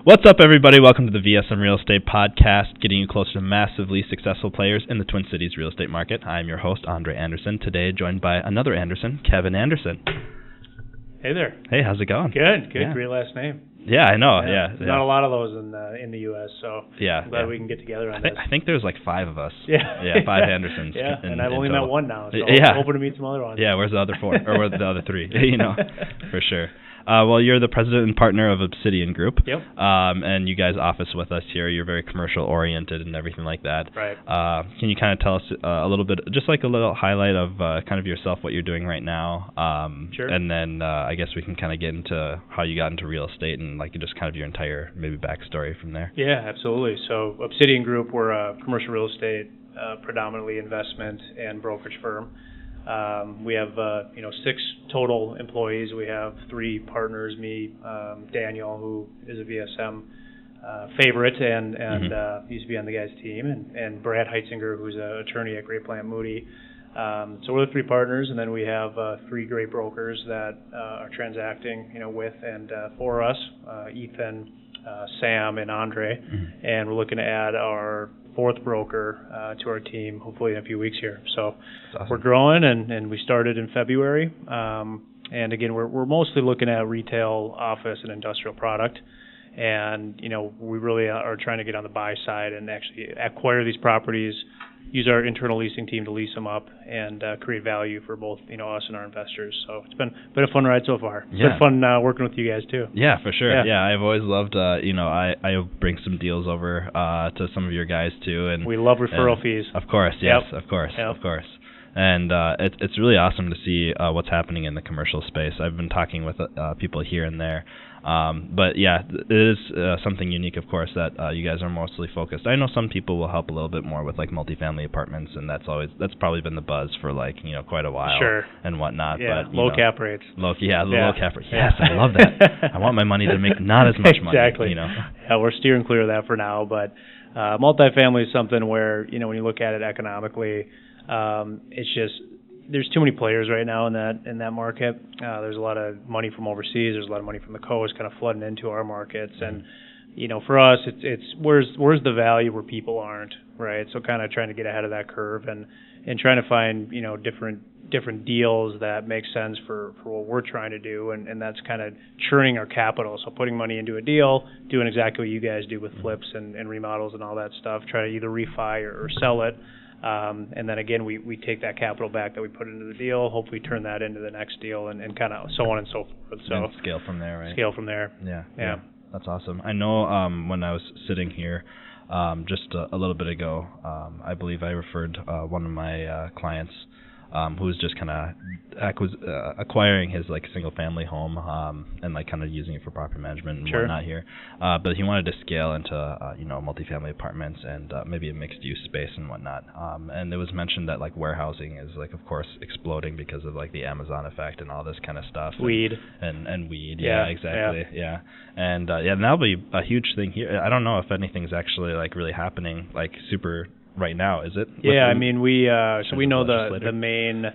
What's up, everybody? Welcome to the VSM Real Estate Podcast, getting you closer to massively successful players in the Twin Cities real estate market. I'm your host, André Anderson, today joined by another Anderson, Kevin Anderson. Hey there. Hey, how's it going? Good. Yeah. Great last name. Yeah, I know. Yeah. Not a lot of those in the U.S., so I'm glad we can get together on this. I think there's like 5 of us. Yeah. Yeah, 5 Andersons. Yeah, and I've only met one now, so yeah. I'm hoping to meet some other ones. Yeah, where's the other 4? Or where's the other 3? For sure. Well, you're the president and partner of Obsidian Group. Yep. And you guys office with us here. You're very commercial-oriented and everything like that. Right. Can you kind of tell us a little bit, just like a little highlight of kind of yourself, what you're doing right now? Sure. And then I guess we can kind of get into how you got into real estate and like just kind of your entire maybe backstory from there. Yeah, absolutely. So Obsidian Group, we're a commercial real estate, predominantly investment and brokerage firm. We have 6 total employees. We have 3 partners, me, Daniel, who is a VSM favorite and used to be on the guys' team, and Brad Heitzinger, who's an attorney at Great Plant Moody. So we're the 3 partners, and then we have 3 great brokers that are transacting with and for us, Ethan, Sam, and André. And we're looking to add our 4th broker to our team, hopefully in a few weeks here. So awesome. We're growing, and we started in February. And again, we're mostly looking at retail, office, and industrial product. And we really are trying to get on the buy side and actually acquire these properties, use our internal leasing team to lease them up and create value for both us and our investors. So it's been a fun ride so far. It's been fun working with you guys too. Yeah, for sure. Yeah, I've always loved I bring some deals over to some of your guys too, and we love referral fees. Of course, yes, Yep. of course. And it's really awesome to see what's happening in the commercial space. I've been talking with people here and there. But yeah, it is something unique, of course, that you guys are mostly focused. I know some people will help a little bit more with like multifamily apartments, and that's probably been the buzz for quite a while. Sure. And whatnot. Yeah, but, low cap rates. Low cap rates. Yes, I love that. I want my money to make not as much money. Exactly. Yeah, we're steering clear of that for now, but multifamily is something where when you look at it economically, it's just there's too many players right now in that market. There's a lot of money from overseas. There's a lot of money from the coast kind of flooding into our markets. And for us, it's where's the value where people aren't, right? So kind of trying to get ahead of that curve and trying to find different deals that make sense for what we're trying to do, and that's kind of churning our capital. So putting money into a deal, doing exactly what you guys do with flips and remodels and all that stuff. Try to either refi or sell it. And then again, we take that capital back that we put into the deal, hopefully turn that into the next deal, and kind of so on and so forth. So and scale from there, right? Scale from there. Yeah. That's awesome. I know when I was sitting here just a little bit ago, I believe I referred one of my clients who was just kind of acquiring his like single family home and like kind of using it for property management and whatnot here. But he wanted to scale into multifamily apartments and maybe a mixed use space and whatnot. And it was mentioned that like warehousing is like of course exploding because of like the Amazon effect and all this kind of stuff. Weed. And weed. Yeah, exactly. Yeah. And and that'll be a huge thing here. I don't know if anything's actually like really happening like super right now, is it? Yeah, I mean, we know the main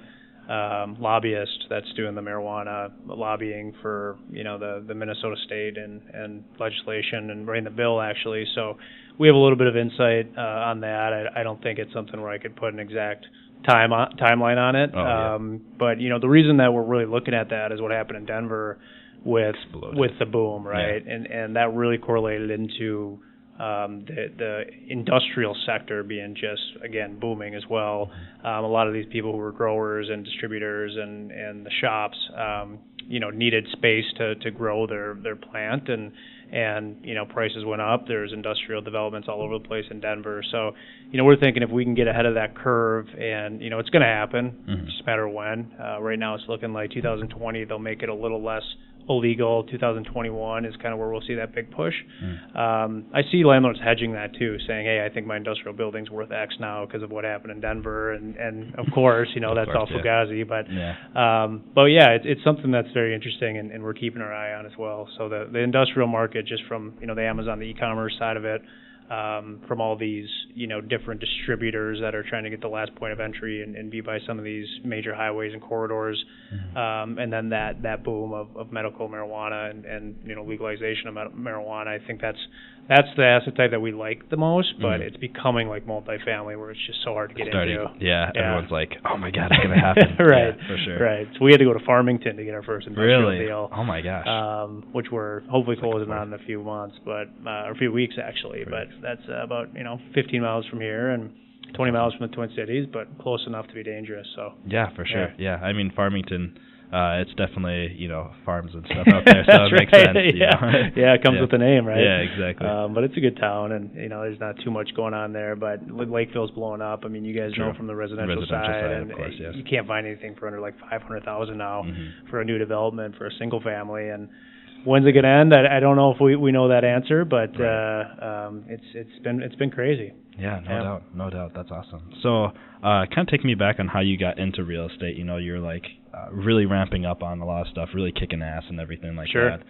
lobbyist that's doing the marijuana lobbying for the Minnesota state and legislation and writing the bill actually. So we have a little bit of insight on that. I don't think it's something where I could put an exact timeline on it. But the reason that we're really looking at that is what happened in Denver with the boom, right? Yeah. And that really correlated into the industrial sector being just, again, booming as well. A lot of these people who were growers and distributors and the shops, needed space to grow their plant and prices went up. There's industrial developments all over the place in Denver. So, we're thinking if we can get ahead of that curve and, it's going to happen, it's just a matter of when. Right now it's looking like 2020, they'll make it a little less illegal. 2021 is kind of where we'll see that big push. I see landlords hedging that too, saying, hey, I think my industrial building's worth X now because of what happened in Denver, and of course, that's all Fugazi, but it's something that's very interesting, and we're keeping our eye on as well. So the industrial market, just from the Amazon, the e-commerce side of it, from all these, different distributors that are trying to get the last point of entry and be by some of these major highways and corridors. And then that boom of medical marijuana and legalization of marijuana. I think that's the asset type that we like the most, but it's becoming like multifamily where it's just so hard to get into. Yeah, everyone's like, oh my God, it's going to happen. Right. Yeah, for sure. Right. So we had to go to Farmington to get our first industrial deal. Oh my gosh. Which we're hopefully closing on in a few months, or a few weeks actually. Right. But that's about 15 miles from here and 20 miles from the Twin Cities, but close enough to be dangerous. So. Yeah, for sure. Yeah, I mean Farmington. It's definitely, farms and stuff out there, so it makes sense. Yeah, it comes with the name, right? Yeah, exactly. But it's a good town, and, there's not too much going on there, but Lakeville's blowing up. I mean, you guys know from the residential side, and of course, yes. You can't find anything for under like $500,000 now for a new development for a single family, and when's it going to end? I don't know if we know that answer, but it's been crazy. Yeah, no doubt. That's awesome. So, kind of take me back on how you got into real estate. You're like really ramping up on a lot of stuff, really kicking ass and everything like that.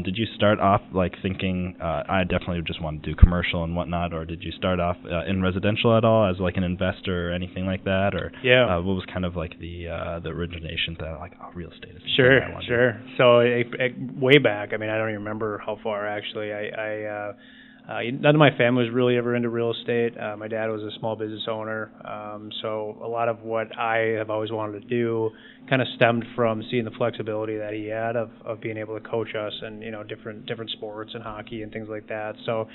Did you start off like thinking I definitely just want to do commercial and whatnot, or did you start off in residential at all as like an investor or anything like that, or what was kind of like the origination that like real estate is? Sure. So way back, I mean, I don't even remember how far actually. None of my family was really ever into real estate. My dad was a small business owner, so a lot of what I have always wanted to do kind of stemmed from seeing the flexibility that he had of being able to coach us and different sports and hockey and things like that. So,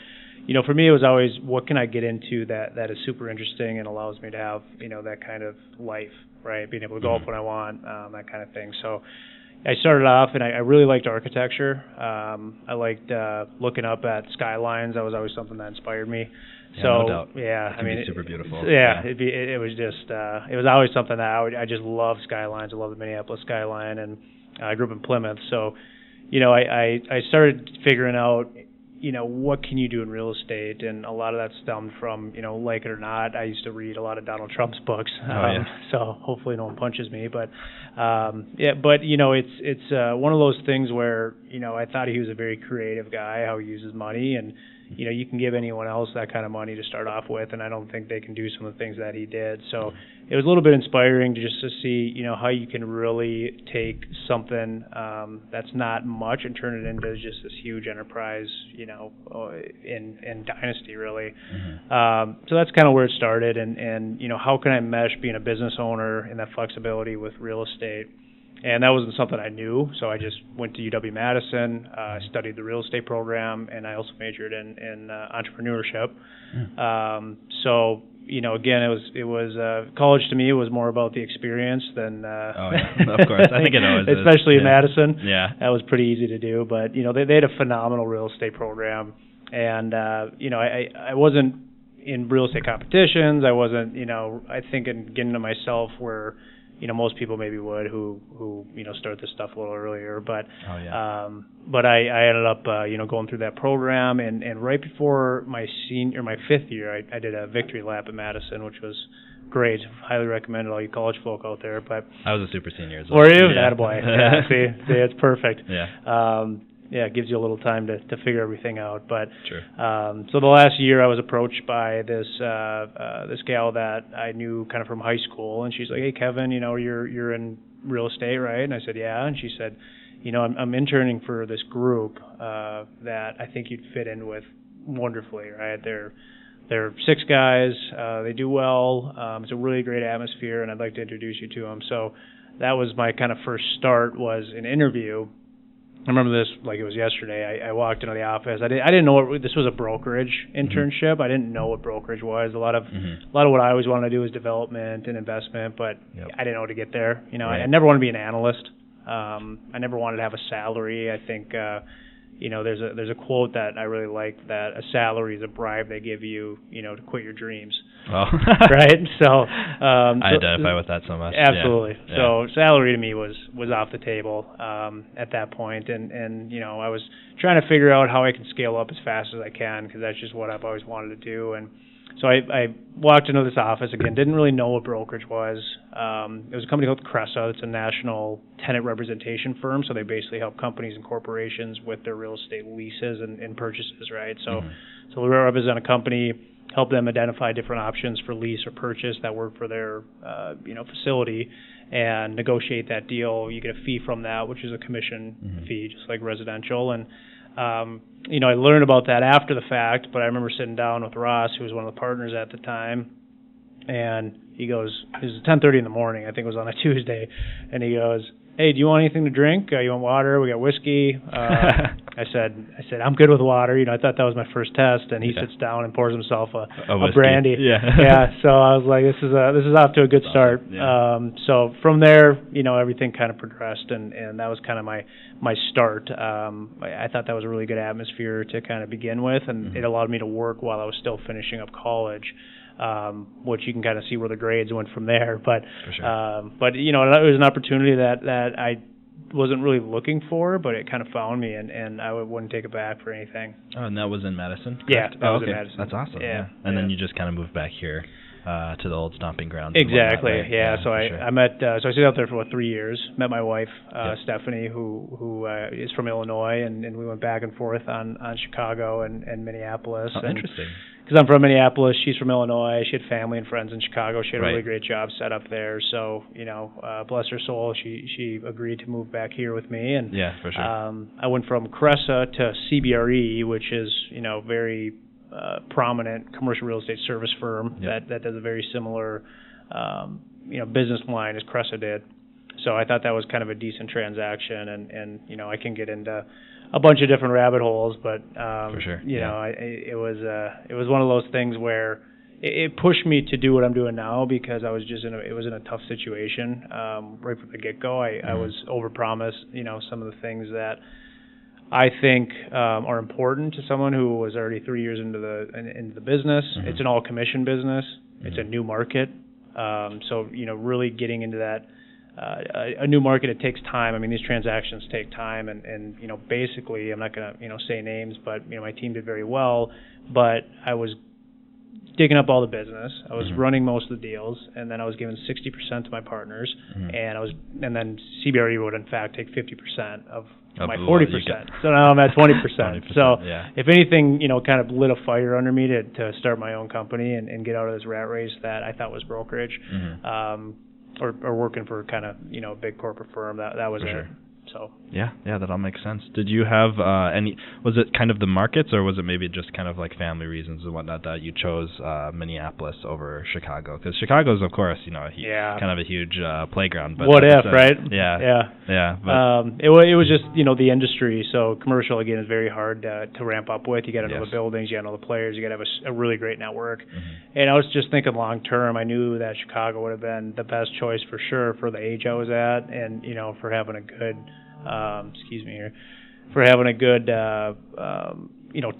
for me it was always, what can I get into that is super interesting and allows me to have that kind of life, right? Being able to golf when I want, that kind of thing. So. I started off, and I really liked architecture. I liked looking up at skylines. That was always something that inspired me. Yeah, no doubt. Yeah, it can be super beautiful. Yeah, it was just it was always something that I just loved skylines. I love the Minneapolis skyline, and I grew up in Plymouth, so I started figuring out what can you do in real estate, and a lot of that stemmed from like it or not, I used to read a lot of Donald Trump's books. So hopefully no one punches me, but it's one of those things where I thought he was a very creative guy, how he uses money, and you can give anyone else that kind of money to start off with, and I don't think they can do some of the things that he did. So it was a little bit inspiring to see, how you can really take something that's not much and turn it into just this huge enterprise, in dynasty, really. So that's kind of where it started, and how can I mesh being a business owner and that flexibility with real estate? And that wasn't something I knew, so I just went to UW-Madison, studied the real estate program, and I also majored in entrepreneurship. So, again, it was college to me. It was more about the experience than. Of course, I think it always is. Especially in Madison. Yeah, that was pretty easy to do. But they had a phenomenal real estate program, and I wasn't in real estate competitions. I wasn't, I think in getting to myself where. Most people maybe would who start this stuff a little earlier, but but I ended up going through that program, and right before my fifth year, I did a victory lap at Madison, which was great. Highly recommend all you college folk out there. But I was a super senior as well. Were you? Yeah. Attaboy. Yeah, see, it's perfect. Yeah. It gives you a little time to figure everything out. But sure. So the last year I was approached by this gal that I knew kind of from high school, and she's like, "Hey Kevin, you're in real estate, right?" And I said, "Yeah." And she said, I'm interning for this group that I think you'd fit in with wonderfully, right? They're 6 guys. They do well. It's a really great atmosphere, and I'd like to introduce you to them. So that was my kind of first start, was an interview. I remember this like it was yesterday. I walked into the office. I didn't know this was a brokerage internship. I didn't know what brokerage was. A lot of what I always wanted to do was development and investment, but I didn't know how to get there. I never wanted to be an analyst. I never wanted to have a salary. I think there's a quote that I really like, that a salary is a bribe they give you, to quit your dreams. Oh. Right? So I identify with that so much. Absolutely. Yeah. So salary to me was off the table at that point, and I was trying to figure out how I can scale up as fast as I can, because that's just what I've always wanted to do. And So I walked into this office again, didn't really know what brokerage was. It was a company called Cressa. It's a national tenant representation firm. So they basically help companies and corporations with their real estate leases and purchases, right? So, so we represent a company, help them identify different options for lease or purchase that work for their, facility, and negotiate that deal. You get a fee from that, which is a commission fee, just like residential. And I learned about that after the fact, but I remember sitting down with Ross, who was one of the partners at the time, and he goes, it was 10:30 in the morning, I think it was on a Tuesday, and he goes, "Hey, do you want anything to drink? You want water? We got whiskey." I said, "I'm good with water." I thought that was my first test, and he sits down and pours himself a brandy. Yeah. So I was like, this is off to a good start. Yeah. So from there, everything kind of progressed, and that was kind of my start. I thought that was a really good atmosphere to kind of begin with, and it allowed me to work while I was still finishing up college. Which you can kind of see where the grades went from there. But for sure. But it was an opportunity that I wasn't really looking for, but it kind of found me, and I wouldn't take it back for anything. Oh, and that was in Madison? Correct? Yeah, that was in Madison. That's awesome. Yeah. And then you just kind of moved back here to the old stomping grounds. Exactly. Right? Yeah. So I met. So I stayed out there for 3 years. Met my wife, Stephanie, who is from Illinois, and we went back and forth on Chicago and Minneapolis. Oh, interesting. Because I'm from Minneapolis, she's from Illinois. She had family and friends in Chicago. She had a really great job set up there. So, bless her soul, she agreed to move back here with me. And yeah, for sure. I went from Cressa to CBRE, which is, very prominent commercial real estate service firm that does a very similar, business line as Cressa did. So I thought that was kind of a decent transaction, and I can get into a bunch of different rabbit holes, but for sure. It was one of those things where it pushed me to do what I'm doing now, because I was just in a tough situation right from the get-go. I was overpromised, some of the things that I think are important to someone who was already 3 years into the business. It's an all commission business. It's a new market, so really getting into that. A new market, it takes time. I mean, these transactions take time, and basically, I'm not going to say names, but my team did very well. But I was digging up all the business. I was running most of the deals, and then I was giving 60% to my partners, and then CBRE would in fact take 50% of my 40%. So now I'm at 20%. So if anything, kind of lit a fire under me to start my own company and get out of this rat race that I thought was brokerage. Or working for kind of a big corporate firm. That was it. So yeah, that all makes sense. Did you have any? Was it kind of the markets, or was it maybe just kind of like family reasons and whatnot that you chose Minneapolis over Chicago? Because Chicago's, of course, kind of a huge playground. But what if, right? Yeah. But it was just the industry. So commercial again is very hard to ramp up with. You got to know the buildings, you got to know the players, you got to have a really great network. And I was just thinking long term. I knew that Chicago would have been the best choice for sure for the age I was at, and for having a good. For having a good,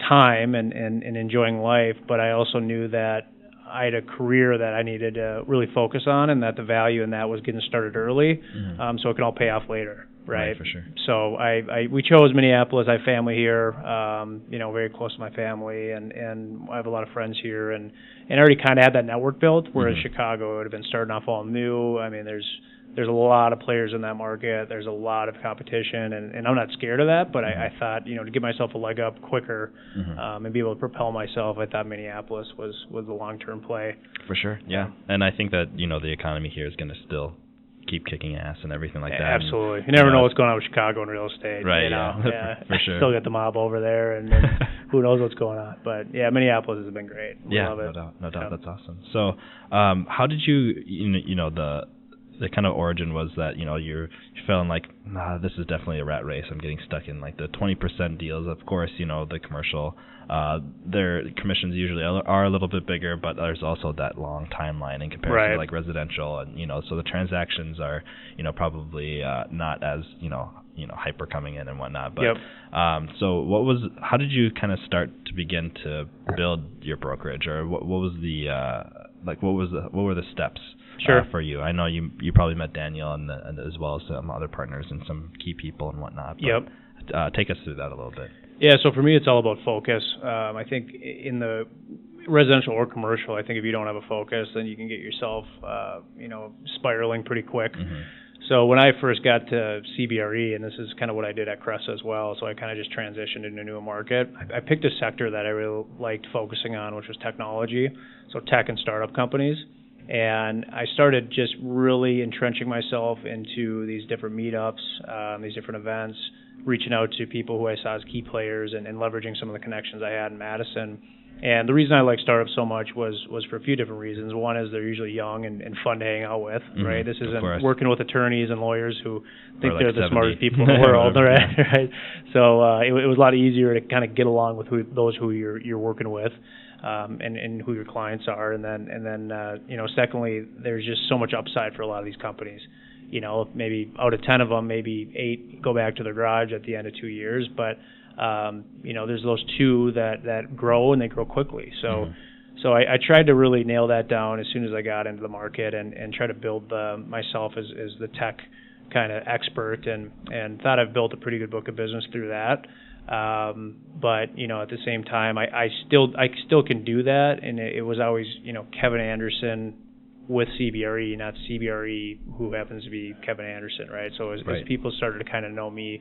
time and enjoying life. But I also knew that I had a career that I needed to really focus on, and that the value in that was getting started early, so it could all pay off later. Right, for sure. So we chose Minneapolis. I have family here, very close to my family, and I have a lot of friends here, and I already kind of had that network built, whereas Chicago would have been starting off all new. I mean, there's a lot of players in that market. There's a lot of competition, and I'm not scared of that, but I thought, to give myself a leg up quicker and be able to propel myself, I thought Minneapolis was the long-term play. For sure, yeah. And I think that, the economy here is going to still keep kicking ass and everything like that. Absolutely. You never know what's going on with Chicago in real estate. Right, for sure. Still got the mob over there, and who knows what's going on. But, Minneapolis has been great. We love it. No doubt. That's awesome. So how did you, the kind of origin was that, you're feeling like, this is definitely a rat race. I'm getting stuck in like the 20% deals. Of course, the commercial, their commissions usually are a little bit bigger, but there's also that long timeline in comparison to like residential, and so the transactions are, probably not as hyper coming in and whatnot. But so how did you kind of start to begin to build your brokerage, or what was the what were the steps? Sure. For you, I know you probably met Daniel and as well as some other partners and some key people and whatnot. But, take us through that a little bit. Yeah, so for me, it's all about focus. I think residential or commercial, I think if you don't have a focus, then you can get yourself, spiraling pretty quick. Mm-hmm. So when I first got to CBRE, and this is kind of what I did at Cressa as well, so I kind of just transitioned into a new market. I picked a sector that I really liked focusing on, which was technology, so tech and startup companies. And I started just really entrenching myself into these different meetups, these different events, reaching out to people who I saw as key players and leveraging some of the connections I had in Madison. And the reason I like startups so much was for a few different reasons. One is they're usually young and fun to hang out with, right? This isn't working with attorneys and lawyers who think they're the smartest people in the world, right? So it was a lot easier to kind of get along with those who you're working with, and who your clients are. And then secondly, there's just so much upside for a lot of these companies. Maybe out of 10 of them, maybe 8 go back to their garage at the end of 2 years, but there's those 2 that grow, and they grow quickly. So I tried to really nail that down as soon as I got into the market and try to build myself as the tech kind of expert, and thought I've built a pretty good book of business through that. But at the same time, I still can do that, and it was always Kevin Anderson with CBRE, not CBRE who happens to be Kevin Anderson, right? So as people started to kind of know me,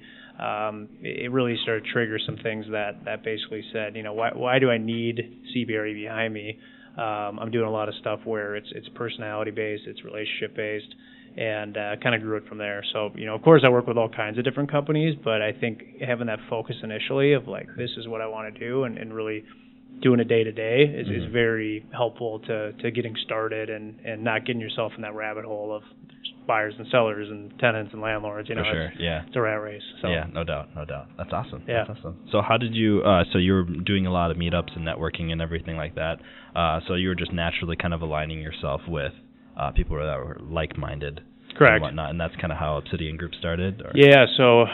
it really started to trigger some things that basically said, why do I need CBRE behind me? I'm doing a lot of stuff where it's personality based, it's relationship based, and kind of grew it from there. So of course I work with all kinds of different companies, but I think having that focus initially of like, this is what I want to do, and really doing it day to day is very helpful to getting started and not getting yourself in that rabbit hole of buyers and sellers and tenants and landlords. For sure, it's a rat race. So. Yeah, no doubt. That's awesome. Yeah. That's awesome. So how did you? So you were doing a lot of meetups and networking and everything like that. So you were just naturally kind of aligning yourself with people that were like-minded. Correct. And whatnot, and that's kind of how Obsidian Group started? Or? Yeah, so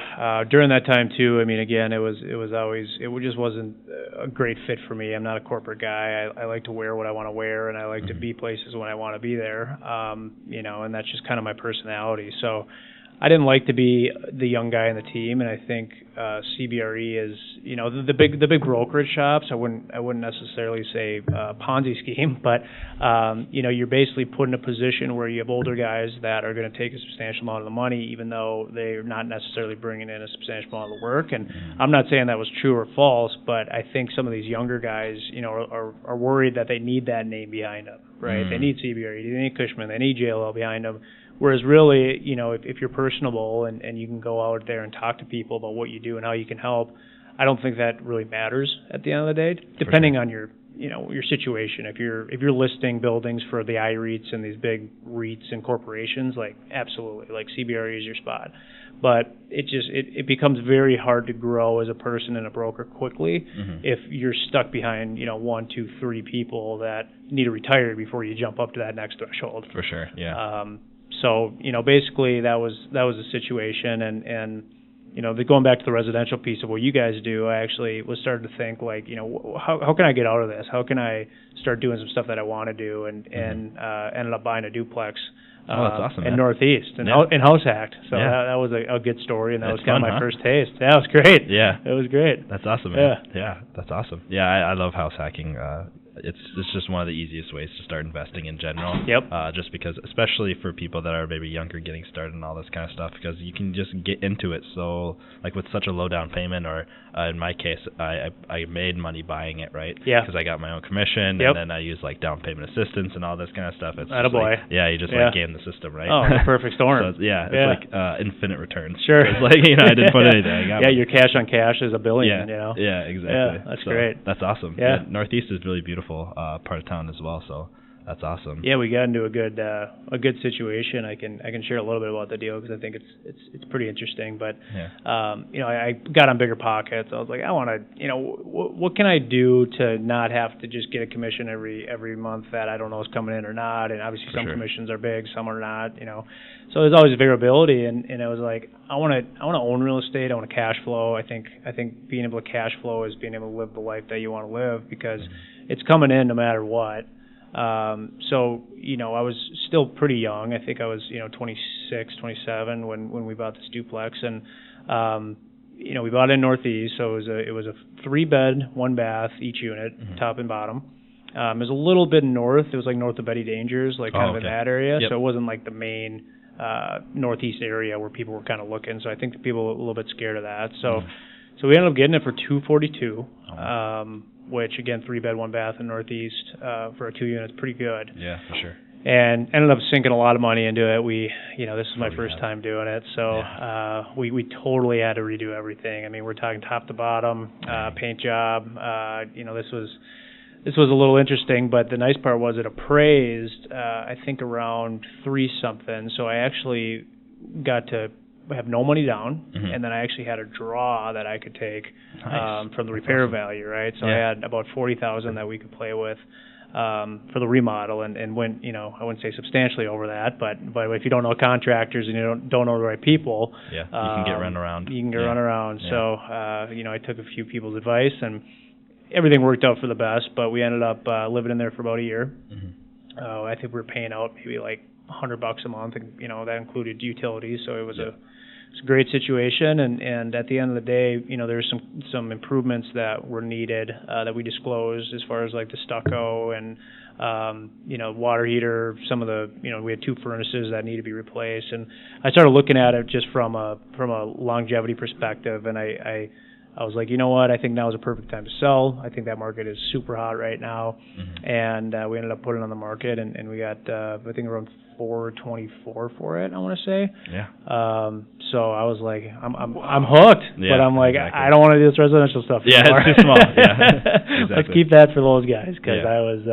during that time too, again, it just wasn't a great fit for me. I'm not a corporate guy. I like to wear what I want to wear, and I like to be places when I want to be there, and that's just kind of my personality. So I didn't like to be the young guy in the team, and I think CBRE is, the big brokerage shops. I wouldn't necessarily say Ponzi scheme, but you're basically put in a position where you have older guys that are going to take a substantial amount of the money, even though they're not necessarily bringing in a substantial amount of the work. And I'm not saying that was true or false, but I think some of these younger guys, are worried that they need that name behind them, right? They need CBRE, they need Cushman, they need JLL behind them. Whereas really, if you're personable and you can go out there and talk to people about what you do and how you can help, I don't think that really matters at the end of the day, depending on your situation. If you're listing buildings for the IREITs and these big REITs and corporations, like absolutely, like CBRE is your spot. But it becomes very hard to grow as a person and a broker quickly if you're stuck behind 1, 2, 3 people that need to retire before you jump up to that next threshold. For sure, yeah. So basically that was the situation, and going back to the residential piece of what you guys do, I actually was starting to think like, how can I get out of this? How can I start doing some stuff that I want to do? And ended up buying a duplex. That's awesome, in Northeast and house hacked. So that was a good story, and that was kind of my first taste. Yeah, it was great. Yeah, it was great. That's awesome, man. Yeah, that's awesome. Yeah, I love house hacking. It's just one of the easiest ways to start investing in general. Yep. Just because, especially for people that are maybe younger, getting started and all this kind of stuff, because you can just get into it so like with such a low down payment, or in my case, I made money buying it, right? Yeah. Because I got my own commission, and then I use like down payment assistance and all this kind of stuff. It's attaboy. Like, you just like game the system, right? Oh, the perfect storm. So it's like infinite returns. Sure. It's like I didn't put anything. I got your cash on cash is $1 billion. Yeah, exactly. Yeah, that's great. That's awesome. Yeah. Northeast is really beautiful part of town as well, so that's awesome. Yeah, we got into a good situation. I can share a little bit about the deal because I think it's pretty interesting. But I got on bigger pockets. I was like, I want to, what can I do to not have to just get a commission every month that I don't know is coming in or not? And obviously some commissions are big, some are not. So there's always variability, and I was like, I want to own real estate. I want to cash flow. I think being able to cash flow is being able to live the life that you want to live because it's coming in no matter what. So I was still pretty young. I think I was 26, 27 when we bought this duplex, and we bought it in Northeast. So it was a 3-bed, 1 bath each unit, top and bottom. It was a little bit north. It was like north of Betty Dangers, like kind of in that area. Yep. So it wasn't like the main northeast area where people were kind of looking. So I think the people were a little bit scared of that. So so we ended up getting it for $242, which again 3-bed 1-bath in northeast for a 2-unit is pretty good. Yeah, for sure. And ended up sinking a lot of money into it. This is my first time doing it, so we totally had to redo everything. I mean, we're talking top to bottom, paint job. This was a little interesting, but the nice part was it appraised, I think around 3-something. So I actually got to have no money down, and then I actually had a draw that I could take from the repair value, right? So I had about $40,000 that we could play with. For the remodel and went, I wouldn't say substantially over that, but if you don't know contractors and you don't know the right people, you can get run around. You can get run around. Yeah. So, I took a few people's advice and everything worked out for the best, but we ended up living in there for about a year. I think we were paying out maybe like $100 a month, and that included utilities, so it was a great situation, and at the end of the day, there's some improvements that were needed that we disclosed as far as like the stucco and water heater. Some of the we had 2 furnaces that need to be replaced, and I started looking at it just from a longevity perspective, and I was like, you know what, I think now is a perfect time to sell. I think that market is super hot right now, and we ended up putting it on the market, and we got I think around $424 for it, I want to say. Yeah. So I was like, I'm hooked, but I'm like, I don't want to do this residential stuff anymore. Yeah, it's too small. Yeah, exactly. Let's keep that for those guys, because I was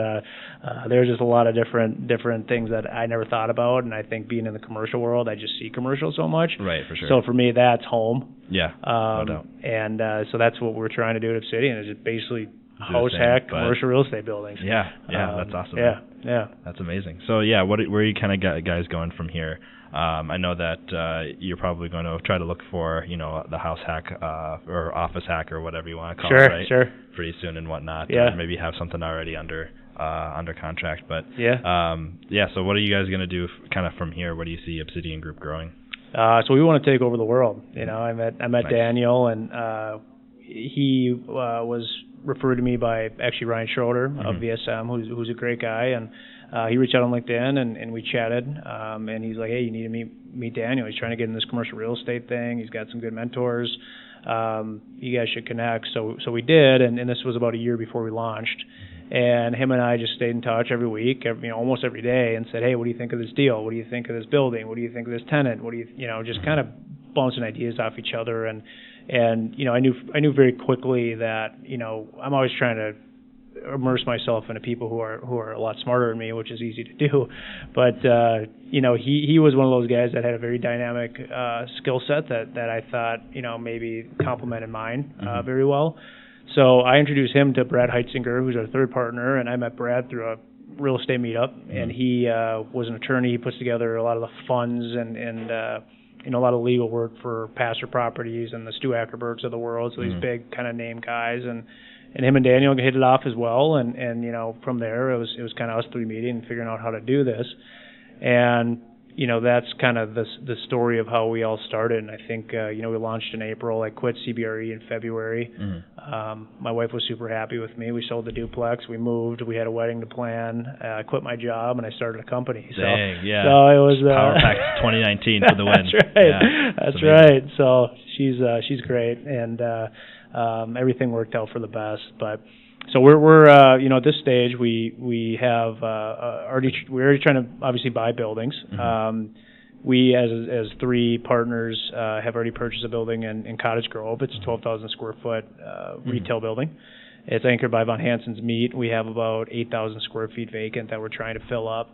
there was just a lot of different things that I never thought about, and I think being in the commercial world, I just see commercial so much. Right, for sure. So for me, that's home. Yeah, no doubt. And so that's what we're trying to do at Obsidian, is just basically house hack commercial real estate buildings. Yeah, that's awesome. Yeah. That's amazing. So where are you kind of guys going from here? I know that you're probably going to try to look for the house hack or office hack or whatever you want to call it, right? Sure. Pretty soon and whatnot. Yeah. Or maybe have something already under contract. But so what are you guys going to do kind of from here? What do you see Obsidian Group growing? So we want to take over the world. I met nice. Daniel, and he was referred to me by actually Ryan Schroeder of VSM, who's a great guy, and he reached out on LinkedIn and we chatted, and he's like, hey, you need to meet Daniel. He's trying to get in this commercial real estate thing. He's got some good mentors. You guys should connect. So we did, and this was about a year before we launched. And him and I just stayed in touch every week, almost every day, and said, hey, what do you think of this deal? What do you think of this building? What do you think of this tenant? What do you, just kind of bouncing ideas off each other. And I knew very quickly that, I'm always trying to immerse myself into people who are a lot smarter than me, which is easy to do. But, he was one of those guys that had a very dynamic skill set that I thought, maybe complemented mine very well. So I introduced him to Brad Heitzinger, who's our third partner, and I met Brad through a real estate meetup, and he was an attorney. He puts together a lot of the funds and a lot of legal work for Pastor Properties and the Stu Ackerbergs of the world, so these big kind of name guys, and him and Daniel hit it off as well, and from there it was kind of us 3 meeting and figuring out how to do this, and that's kind of the story of how we all started. And I think we launched in April. I quit CBRE in February. My wife was super happy with me. We sold the duplex. We moved. We had a wedding to plan. I quit my job and I started a company. Dang, yeah. So it was Power Pack 2019 for the win. That's right. Yeah, that's right. So she's great, and everything worked out for the best. But so we're at this stage we have we're already trying to obviously buy buildings. We as 3 partners have already purchased a building in Cottage Grove. It's a 12,000 square foot retail building. It's anchored by Von Hansen's Meat. We have about 8,000 square feet vacant that we're trying to fill up.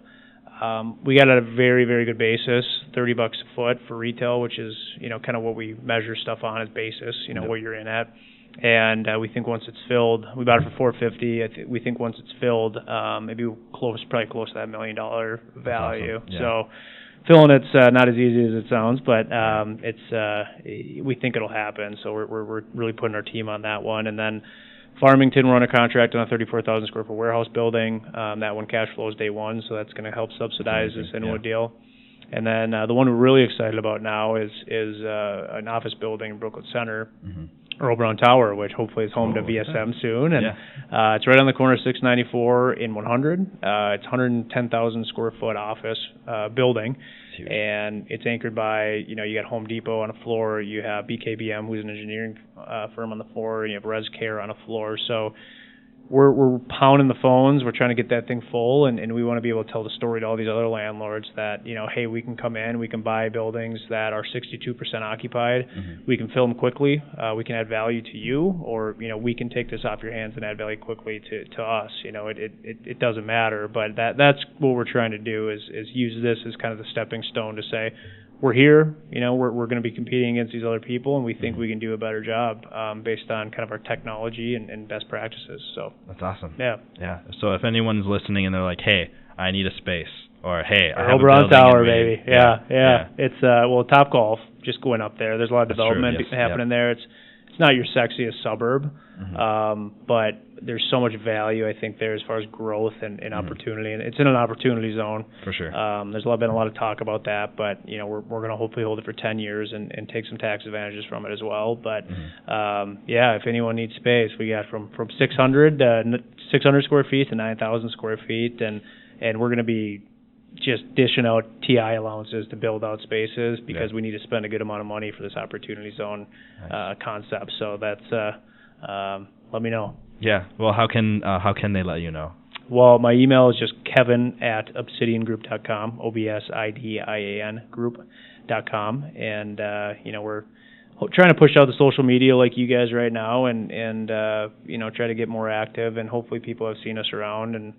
We got at a very, very good basis, $30 a foot for retail, which is kind of what we measure stuff on as basis. What you're in at. And we think once it's filled, we bought it for $450. We think once it's filled, maybe probably close to that $1 million value. Awesome. Yeah. So filling it's not as easy as it sounds, but we think it'll happen. So we're really putting our team on that one. And then Farmington, we're under contract on a 34,000 square foot warehouse building. That one cash flows day one, so that's going to help subsidize this Inwood deal. And then the one we're really excited about now is an office building in Brooklyn Center. or Oberon Tower, which hopefully is home to VSM soon. And it's right on the corner of 694 in 100. It's 110,000 square foot office building. And it's anchored by, you got Home Depot on a floor, you have BKBM, who's an engineering firm on the floor, and you have ResCare on a floor. So we're pounding the phones, we're trying to get that thing full, and we want to be able to tell the story to all these other landlords that, hey, we can come in, we can buy buildings that are 62% occupied, we can fill them quickly, we can add value to you, or, we can take this off your hands and add value quickly to us. It doesn't matter, but that's what we're trying to do is use this as kind of the stepping stone to say, we're here, we're going to be competing against these other people, and we think we can do a better job based on kind of our technology and best practices. So that's awesome. Yeah. So if anyone's listening and they're like, hey, I need a space, or hey, I have Oberon Tower, baby. Yeah. It's Topgolf, just going up there. There's a lot of development happening there. It's not your sexiest suburb, but there's so much value, I think, there as far as growth and opportunity, and it's in an opportunity zone. For sure. There's been a lot of talk about that, but we're going to hopefully hold it for 10 years and take some tax advantages from it as well. But if anyone needs space, we got from 600 square feet to 9,000 square feet, and we're going to be just dishing out TI allowances to build out spaces because we need to spend a good amount of money for this opportunity zone concept. So that's let me know. Yeah. Well, how can they let you know? Well, my email is just kevin@obsidiangroup.com, OBSIDIAN group.com, and we're trying to push out the social media like you guys right now, and try to get more active, and hopefully people have seen us around, and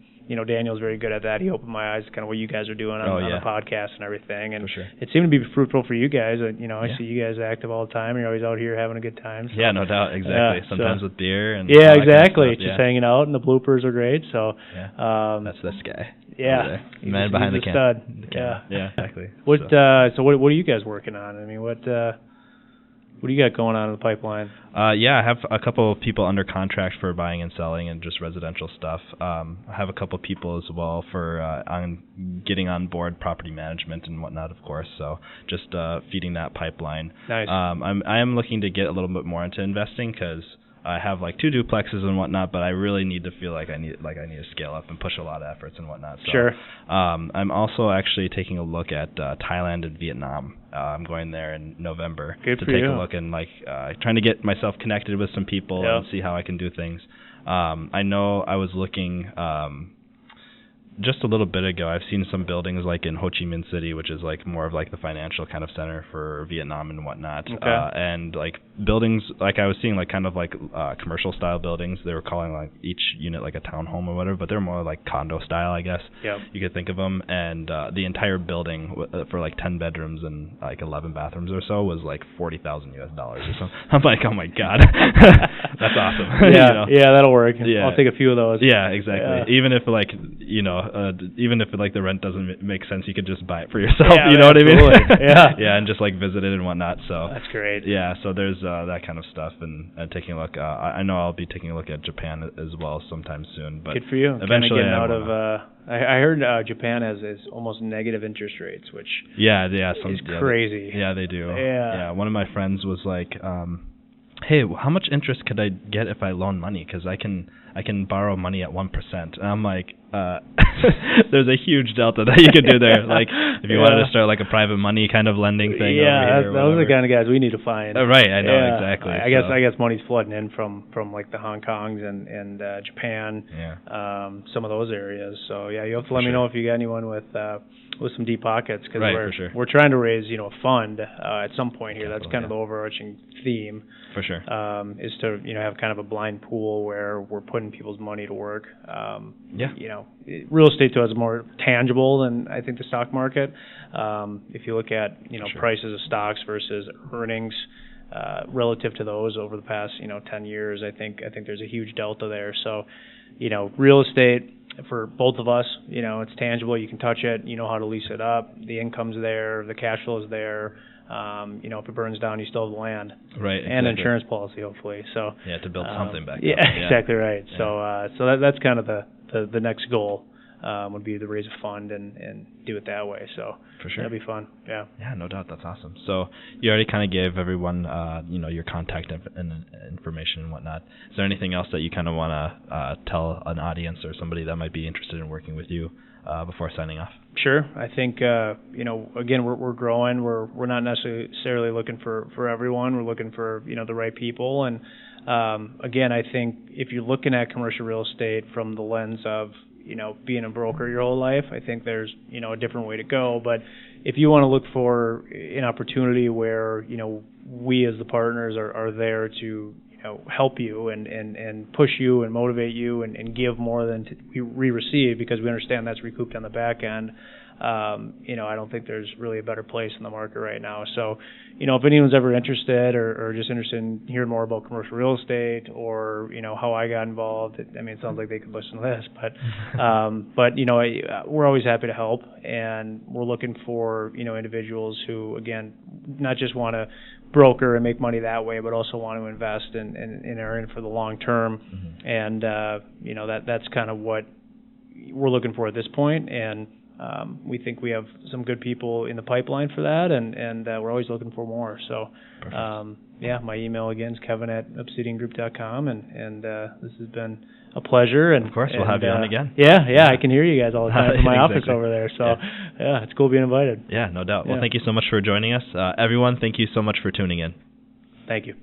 Daniel's very good at that. He opened my eyes to kind of what you guys are doing on the podcast and everything, and it seemed to be fruitful for you guys. I see you guys active all the time. You're always out here having a good time. So. Yeah, no doubt, exactly. Sometimes with beer and exactly. Kind of just hanging out, and the bloopers are great. So that's this guy. Yeah, man behind the camera. Yeah, exactly. What are you guys working on? I mean, what do you got going on in the pipeline? I have a couple of people under contract for buying and selling and just residential stuff. I have a couple of people as well for on getting on board property management and whatnot, of course. So just feeding that pipeline. Nice. I am looking to get a little bit more into investing because I have like 2 duplexes and whatnot, but I really need to feel like I need to scale up and push a lot of efforts and whatnot. So, sure. I'm also actually taking a look at Thailand and Vietnam. I'm going there in November to take a look and trying to get myself connected with some people and see how I can do things. I know I was looking just a little bit ago. I've seen some buildings like in Ho Chi Minh City, which is like more of like the financial kind of center for Vietnam and whatnot. And like buildings, like I was seeing like kind of like commercial style buildings. They were calling like each unit like a townhome or whatever, but they're more like condo style, I guess. You could think of them. And the entire building for like 10 bedrooms and like 11 bathrooms or so was like $40,000 or something. I'm like, oh my god, that's awesome. Yeah, that'll work. I'll take a few of those. Yeah, exactly. Even if like even if like the rent doesn't make sense, you could just buy it for yourself. You know what I mean? Yeah, and just like visit it and whatnot. So that's great. Yeah, so there's that kind of stuff, and taking a look. I know I'll be taking a look at Japan as well sometime soon. But good for you. Eventually, getting out of. I heard Japan has almost negative interest rates, which is crazy. Yeah, they do. Yeah. One of my friends was like, hey, how much interest could I get if I loan money? Because I can borrow money at 1%. And I'm like, there's a huge delta that you could do there. Like, if you wanted to start like a private money kind of lending thing. Yeah, those are the kind of guys we need to find. Right, I know, exactly. I guess money's flooding in from like the Hong Kongs and Japan, some of those areas. So yeah, you have to let me know if you got anyone with some deep pockets, because we're trying to raise a fund at some point here. That's kind of the overarching theme. For sure. Is to have kind of a blind pool where we're putting people's money to work. Real estate to us is more tangible than I think the stock market. If you look at prices of stocks versus earnings relative to those over the past 10 years, I think there's a huge delta there. So real estate for both of us, it's tangible. You can touch it. You know how to lease it up. The income's there. The cash flow is there. If it burns down, you still have the land, right? Exactly. And insurance policy, hopefully. So to build something back. Exactly right. Yeah. So that's kind of the next goal. would be to raise a fund and do it that way. So for sure, that'd be fun. Yeah. Yeah, no doubt. That's awesome. So you already kind of gave everyone, your contact information and whatnot. Is there anything else that you kind of want to tell an audience or somebody that might be interested in working with you before signing off? Sure. I think again, we're growing. We're not necessarily looking for everyone. We're looking for the right people. And again, I think if you're looking at commercial real estate from the lens of being a broker your whole life, I think there's a different way to go. But if you want to look for an opportunity where we as the partners are there to help you and push you and motivate you and give more than we receive, because we understand that's recouped on the back end. I don't think there's really a better place in the market right now. So, if anyone's ever interested or just interested in hearing more about commercial real estate or, how I got involved, it sounds like they could listen to this, but we're always happy to help, and we're looking for, individuals who, again, not just want to broker and make money that way, but also want to invest and are in for the long term. Mm-hmm. And, that's kind of what we're looking for at this point. And, we think we have some good people in the pipeline for that, and we're always looking for more. So, my email again is kevin@obsidiangroup.com, and this has been a pleasure. And of course, we'll have you on again. Yeah, I can hear you guys all the time from my office over there. So, it's cool being invited. Yeah, no doubt. Well, thank you so much for joining us. Everyone, thank you so much for tuning in. Thank you.